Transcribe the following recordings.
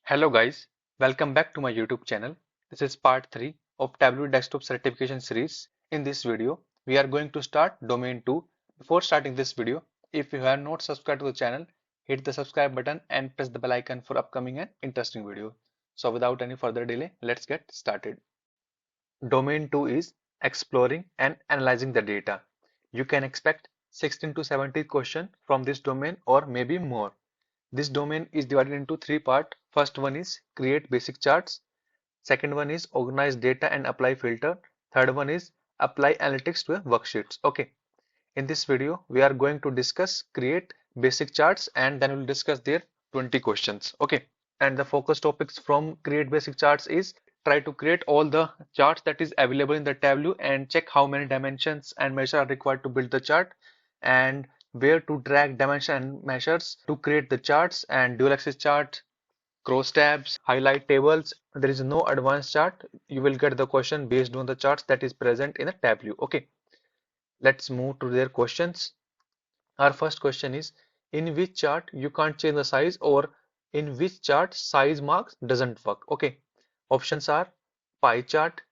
Hello guys, welcome back to my YouTube channel. This is part 3 of Tableau Desktop Certification series. In this video, we are going to start Domain 2. Before starting this video, if you have not subscribed to the channel, hit the subscribe button and press the bell icon for upcoming and interesting video. So without any further delay, let's get started. Domain 2 is exploring and analyzing the data. You can expect 16 to 70 questions from this domain or maybe more. This domain is divided into three parts. First one is create basic charts. Second one is organize data and apply filter. Third one is apply analytics to worksheets. Okay. In this video, we are going to discuss create basic charts and then we'll discuss their 20 questions. Okay. And the focus topics from create basic charts is try to create all the charts that is available in the Tableau and check how many dimensions and measures are required to build the chart and where to drag dimension and measures to create the charts and dual axis chart, cross tabs, highlight tables. There is no advanced chart. You will get the question based on the charts that is present in the Tableau. Okay, let's move to their questions. Our first question is, in which chart you can't change the size, or in which chart size marks doesn't work? Okay, options are pie chart,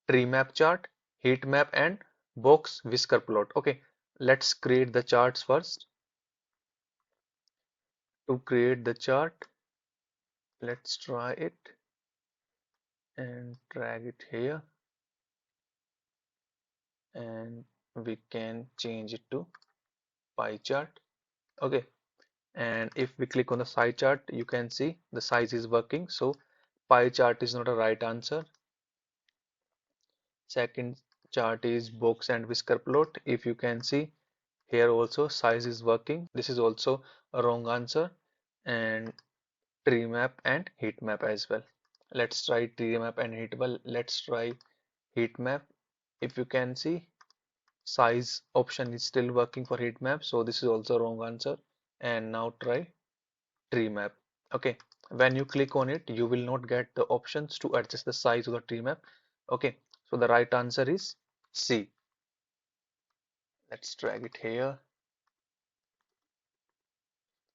tree map chart, heat map, and box whisker plot. Okay, let's create the charts first. To create the chart, let's try it and drag it here, and we can change it to pie chart. Okay, and if we click on the size chart, you can see the size is working, so pie chart is not a right answer. Second chart is box and whisker plot. If you can see here also size is working, this is also a wrong answer. And tree map and heat map as well. Let's try tree map and heat map. Let's try heat map. If you can see, size option is still working for heat map, so this is also wrong answer. And now try tree map. Okay, when you click on it, you will not get the options to adjust the size of the tree map. Okay, so the right answer is C. Let's drag it here.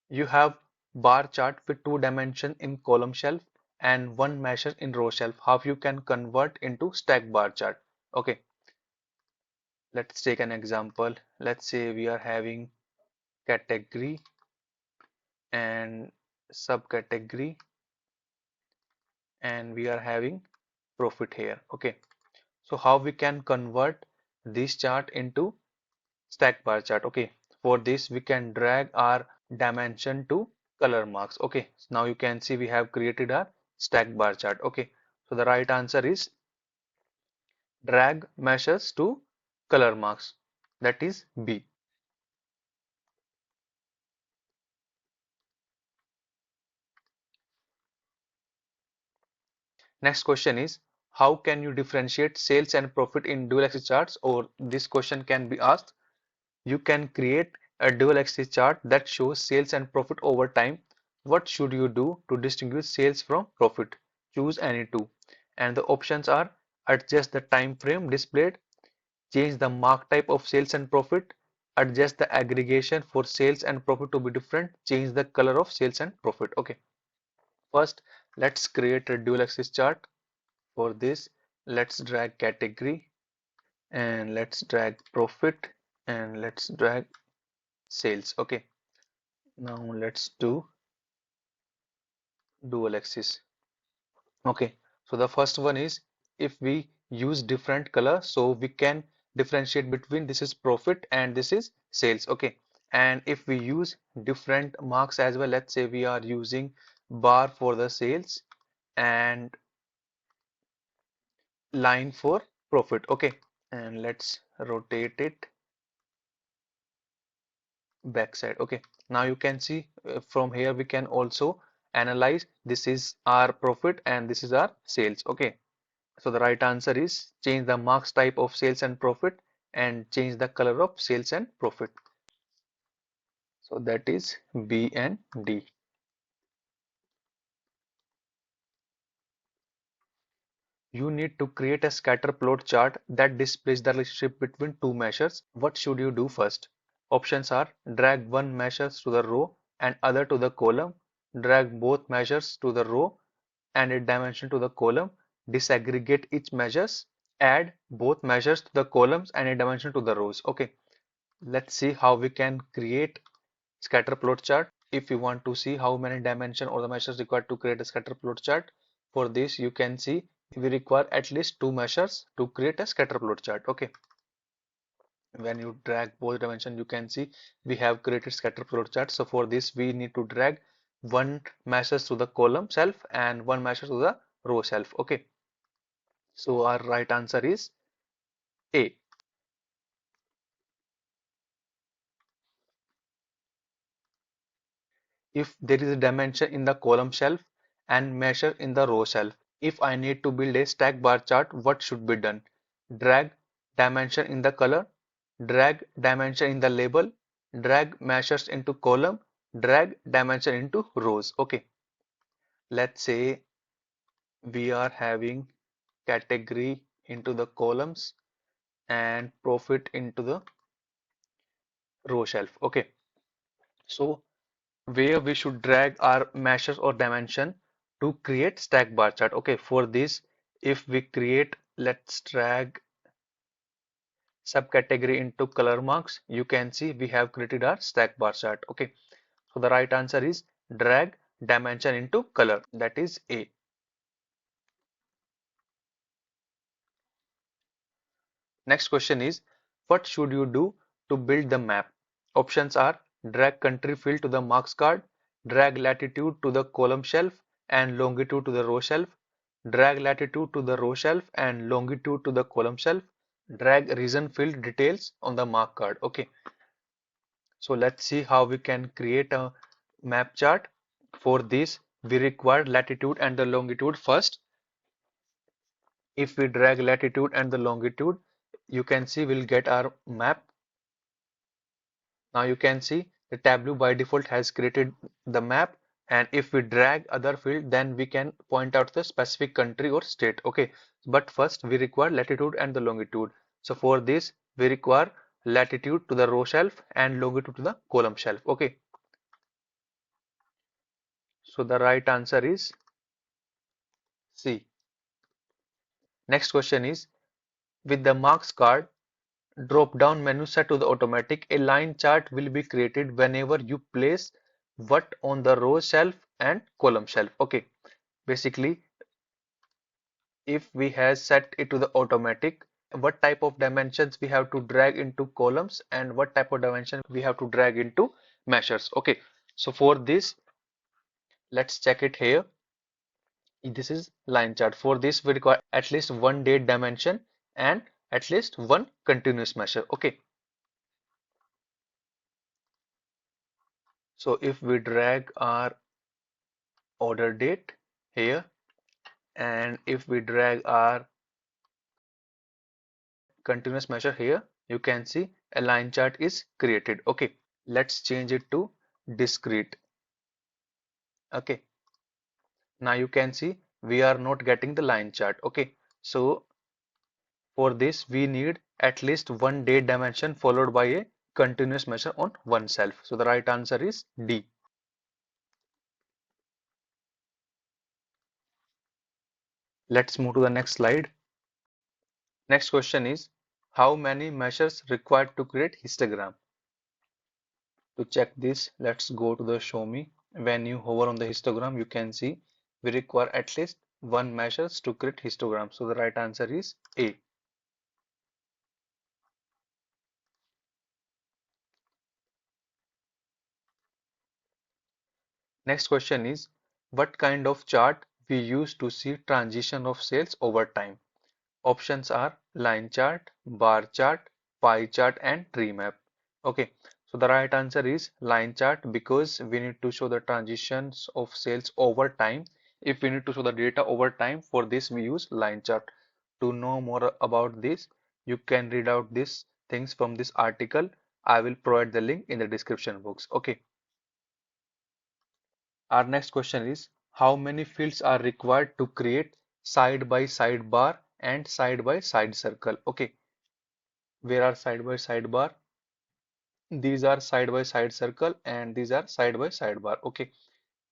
You have bar chart with two dimension in column shelf and one measure in row shelf. How you can convert into stack bar chart? Okay, let's take an example. Let's say we are having category and subcategory, and we are having profit here. Okay, so how we can convert this chart into stack bar chart? Okay, for this we can drag our dimension to color marks. Okay, so now you can see we have created a stack bar chart. Okay, so the right answer is drag measures to color marks, that is B. Next question is, how can you differentiate sales and profit in dual axis charts? Or this question can be asked, you can create a dual axis chart that shows sales and profit over time. What should you do to distinguish sales from profit? Choose any two. And the options are adjust the time frame displayed, change the mark type of sales and profit, adjust the aggregation for sales and profit to be different, change the color of sales and profit. Okay, first let's create a dual axis chart. For this, let's drag category and let's drag profit and let's drag sales. Okay, now let's do dual axis. Okay, so the first one is, if we use different color, so we can differentiate between this is profit and this is sales. Okay, and if we use different marks as well, let's say we are using bar for the sales and line for profit. Okay, and let's rotate it backside. Okay, now you can see from here we can also analyze this is our profit and this is our sales. Okay, so the right answer is change the marks type of sales and profit and change the color of sales and profit. So that is B and D. You need to create a scatter plot chart that displays the relationship between two measures. What should you do first? Options are drag one measure to the row and other to the column, drag both measures to the row, and a dimension to the column, disaggregate each measures, add both measures to the columns and a dimension to the rows. Okay, let's see how we can create scatter plot chart. If you want to see how many dimension or the measures required to create a scatter plot chart, for this you can see we require at least two measures to create a scatter plot chart. Okay, when you drag both dimension, you can see we have created scatter plot chart. So for this we need to drag one measures to the column shelf and one measure to the row shelf. Okay, so our right answer is A. If there is a dimension in the column shelf and measure in the row shelf, if I need to build a stack bar chart, what should be done? Drag dimension in the color, drag dimension in the label, drag measures into column, drag dimension into rows. Okay, let's say we are having category into the columns and profit into the row shelf. Okay, so where we should drag our measures or dimension to create stack bar chart. Okay, for this, if we create, let's drag subcategory into color marks, you can see we have created our stack bar chart. Okay, so the right answer is drag dimension into color, that is A. Next question is, what should you do to build the map? Options are drag country field to the marks card, drag latitude to the column shelf and longitude to the row shelf, drag latitude to the row shelf and longitude to the column shelf, drag region field details on the mark card. Okay, so let's see how we can create a map chart. For this, we require latitude and the longitude first. If we drag latitude and the longitude, you can see we'll get our map. Now you can see the Tableau by default has created the map, and if we drag other field, then we can point out the specific country or state. Okay, but first we require latitude and the longitude. So for this we require latitude to the row shelf and longitude to the column shelf. Okay, so the right answer is C. Next question is, with the marks card drop down menu set to the automatic, a line chart will be created whenever you place what on the row shelf and column shelf. Okay, basically if we have set it to the automatic, what type of dimensions we have to drag into columns and what type of dimension we have to drag into measures. Okay, so for this, let's check it here. This is line chart. For this we require at least one date dimension and at least one continuous measure. Okay, so if we drag our order date here, and if we drag our continuous measure here, you can see a line chart is created. Okay, let's change it to discrete. Okay, now you can see we are not getting the line chart. Okay, so for this we need at least one date dimension followed by a continuous measure on one shelf. So the right answer is D. Let's move to the next slide. Next question is, how many measures required to create histogram? To check this, let's go to the show me. When you hover on the histogram, you can see we require at least one measures to create histogram. So the right answer is A. Next question is, what kind of chart we use to see transition of sales over time? Options are line chart, bar chart, pie chart, and tree map. Okay, so the right answer is line chart because we need to show the transitions of sales over time. If we need to show the data over time, for this we use line chart. To know more about this, you can read out these things from this article. I will provide the link in the description box. Okay. Our next question is, how many fields are required to create side by side bar and side by side circle? Okay, where are side by side bar? These are side by side circle and these are side by side bar. Okay,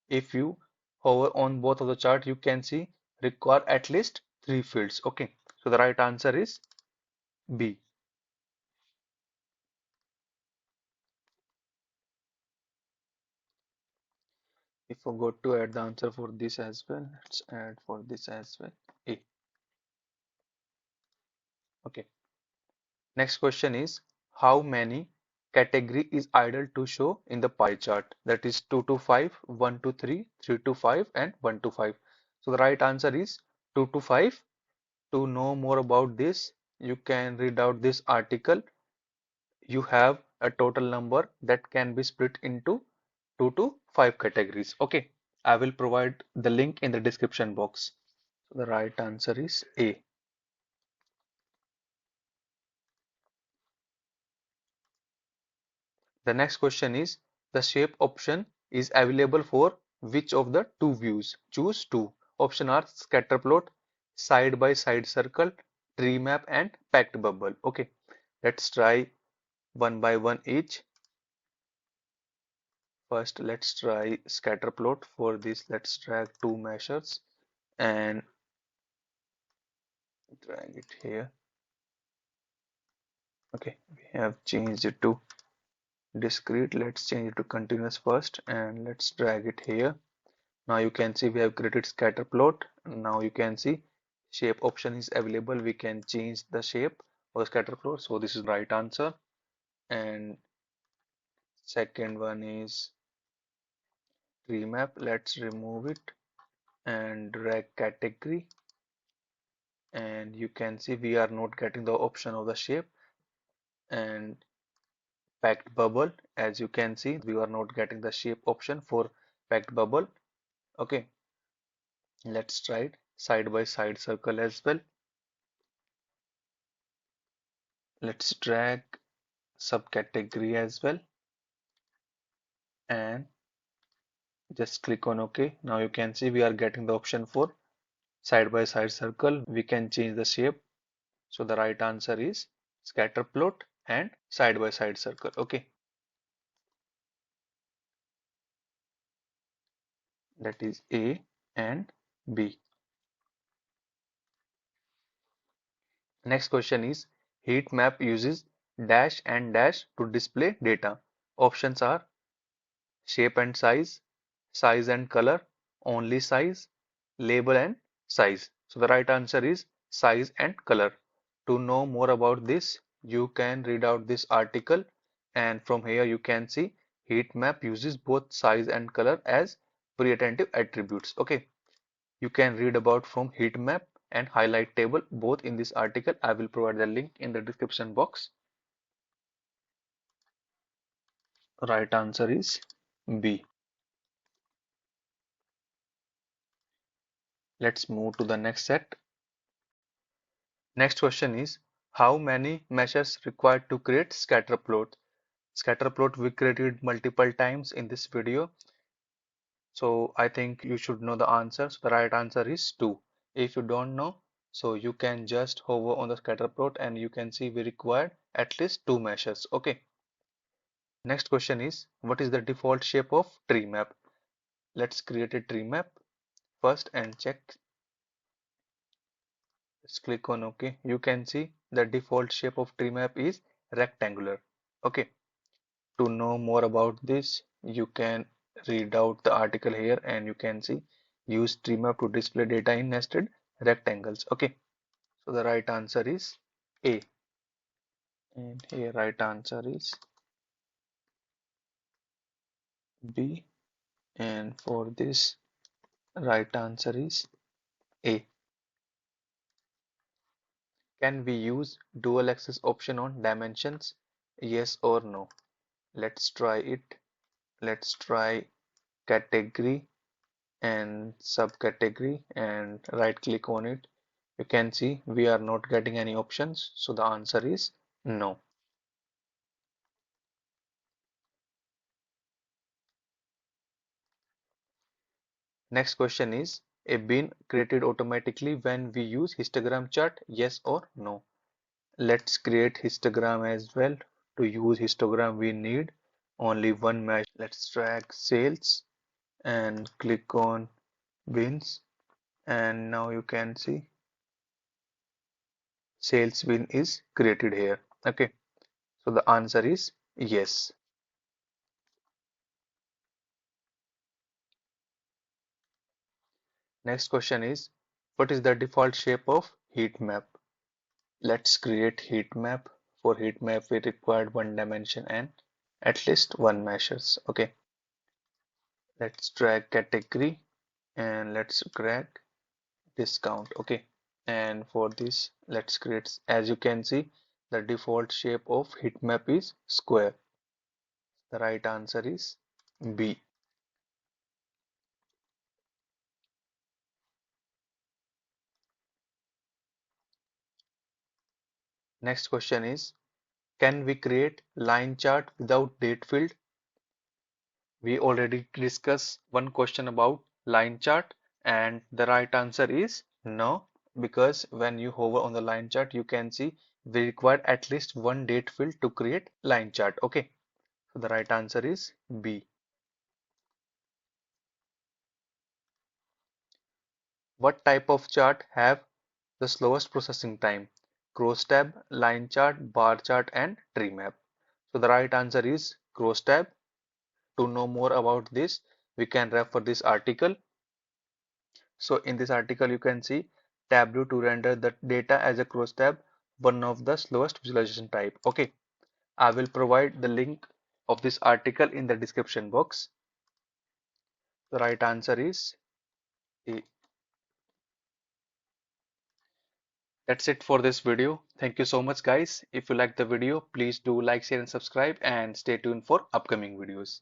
if you hover on both of the chart, you can see require at least 3 fields. Okay, so the right answer is B. We forgot to add the answer for this as well. Let's add for this as well. A. Okay. Next question is how many category is ideal to show in the pie chart? That is 2 to 5, 1 to 3, 3 to 5, and 1 to 5. So the right answer is 2 to 5. To know more about this, you can read out this article. You have a total number that can be split into 2 to 5 categories. Okay, I will provide the link in the description box. So the right answer is A. The next question is the shape option is available for which of the two views? Choose two. Option are scatter plot, side by side circle, tree map, and packed bubble. Okay, let's try one by one each. First, let's try scatter plot. For this, let's drag two measures and drag it here. Okay, we have changed it to discrete. Let's change it to continuous first and let's drag it here. Now you can see we have created scatter plot. Now you can see shape option is available. We can change the shape of the scatter plot. So this is the right answer. And second one is tree map. Let's remove it and drag category. And you can see we are not getting the option of the shape. And packed bubble, as you can see we are not getting the shape option for packed bubble. Okay, let's try it side by side circle as well. Let's drag subcategory as well and just click on OK. Now you can see we are getting the option for side by side circle. We can change the shape. So the right answer is scatter plot and side by side circle. Okay, that is A and B. Next question is heat map uses dash and dash to display data. Options are shape and size and color, only size, label and size. So the right answer is size and color. To know more about this, you can read out this article and from here you can see heat map uses both size and color as pre-attentive attributes. Okay, you can read about from heat map and highlight table both in this article. I will provide the link in the description box. Right answer is B. Let's move to the next set. Next question is how many meshes required to create scatter plot? Scatter plot we created multiple times in this video, so I think you should know the answer. So the right answer is 2. If you don't know, so you can just hover on the scatter plot and you can see we required at least 2 meshes. Okay. Next question is what is the default shape of tree map? Let's create a tree map first and check. Let's click on OK. You can see the default shape of tree map is rectangular. Okay. To know more about this, you can read out the article here and you can see use Treemap to display data in nested rectangles. Okay, so the right answer is A. And here right answer is B. And for this, right answer is A. Can we use dual axis option on dimensions? Yes or no? Let's try it. Let's try category and subcategory and right click on it. You can see we are not getting any options, so the answer is no. Next question is a bin created automatically when we use histogram chart, yes or no? Let's create histogram as well. To use histogram we need only one mesh. Let's drag sales and click on wins, and now you can see sales win is created here. Okay, so the answer is yes. Next question is, what is the default shape of heat map? Let's create heat map. For heat map, we required one dimension and at least one measures. Okay, let's drag category and let's drag discount. Okay, and for this, let's create, as you can see, the default shape of heat map is square. The right answer is B. Next question is, can we create line chart without date field? We already discussed one question about line chart, and the right answer is no, because when you hover on the line chart, you can see we require at least one date field to create line chart. Okay, so the right answer is B. What type of chart have the slowest processing time? Crosstab, line chart, bar chart, and tree map. So the right answer is crosstab. To know more about this, we can refer this article. So in this article, you can see Tableau to render the data as a crosstab, one of the slowest visualization type. Okay, I will provide the link of this article in the description box. The right answer is A. That's it for this video. Thank you so much, guys. If you like the video, please do like, share, and subscribe, and stay tuned for upcoming videos.